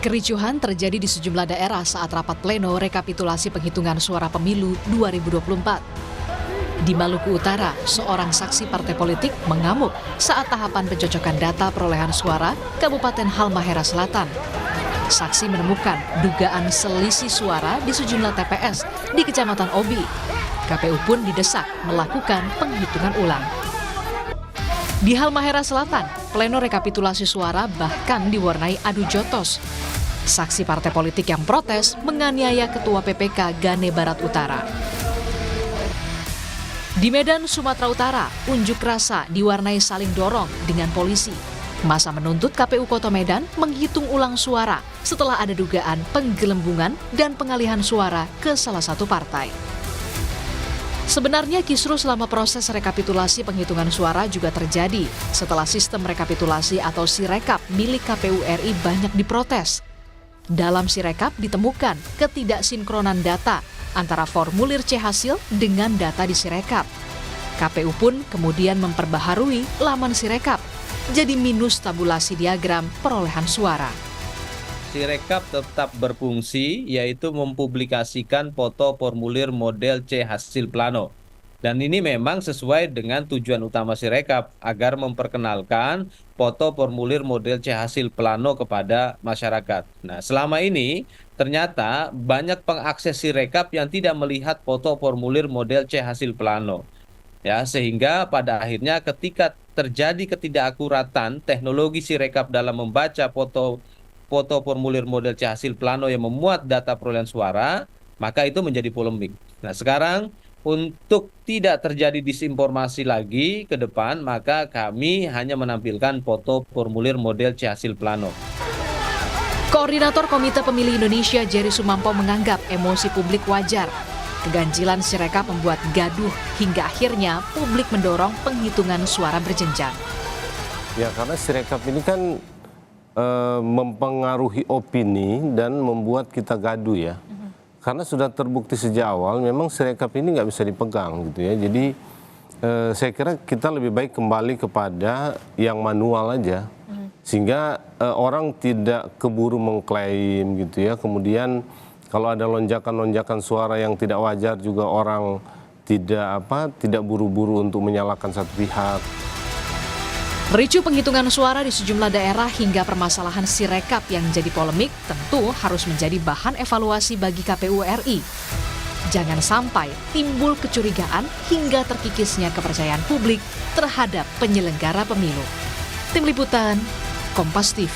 Kericuhan terjadi di sejumlah daerah saat rapat pleno rekapitulasi penghitungan suara pemilu 2024. Di Maluku Utara, seorang saksi partai politik mengamuk saat tahapan pencocokan data perolehan suara Kabupaten Halmahera Selatan. Saksi menemukan dugaan selisih suara di sejumlah TPS di Kecamatan Obi. KPU pun didesak melakukan penghitungan ulang. Di Halmahera Selatan, pleno rekapitulasi suara bahkan diwarnai adu jotos. Saksi partai politik yang protes menganiaya Ketua PPK Gane Barat Utara. Di Medan, Sumatera Utara, unjuk rasa diwarnai saling dorong dengan polisi. Massa menuntut KPU Kota Medan menghitung ulang suara setelah ada dugaan penggelembungan dan pengalihan suara ke salah satu partai. Sebenarnya kisruh selama proses rekapitulasi penghitungan suara juga terjadi setelah sistem rekapitulasi atau Sirekap milik KPU RI banyak diprotes. Dalam Sirekap ditemukan ketidaksinkronan data antara formulir C hasil dengan data di Sirekap. KPU pun kemudian memperbaharui laman Sirekap, jadi minus tabulasi diagram perolehan suara. Sirekap tetap berfungsi, yaitu mempublikasikan foto formulir model C hasil plano. Dan ini memang sesuai dengan tujuan utama Sirekap agar memperkenalkan foto formulir model C hasil plano kepada masyarakat. Nah, selama ini ternyata banyak pengakses Sirekap yang tidak melihat foto formulir model C hasil plano. Ya, sehingga pada akhirnya ketika terjadi ketidakakuratan teknologi Sirekap dalam membaca foto formulir model C hasil plano yang memuat data perolehan suara, maka itu menjadi polemik. Nah, sekarang untuk tidak terjadi disinformasi lagi ke depan, maka kami hanya menampilkan foto formulir model C hasil plano. Koordinator Komite Pemilih Indonesia Jerry Sumampo menganggap emosi publik wajar. Keganjilan Sirekap membuat gaduh hingga akhirnya publik mendorong penghitungan suara berjenjang. Ya, karena Sirekap ini kan mempengaruhi opini dan membuat kita gaduh ya. Karena sudah terbukti sejak awal memang Sirekap ini nggak bisa dipegang gitu ya. Jadi saya kira kita lebih baik kembali kepada yang manual aja. Sehingga orang tidak keburu mengklaim gitu ya. Kemudian kalau ada lonjakan-lonjakan suara yang tidak wajar juga orang tidak buru-buru untuk menyalahkan satu pihak. Ricuh penghitungan suara di sejumlah daerah hingga permasalahan Sirekap yang jadi polemik tentu harus menjadi bahan evaluasi bagi KPU RI. Jangan sampai timbul kecurigaan hingga terkikisnya kepercayaan publik terhadap penyelenggara pemilu. Tim Liputan, Kompas TV.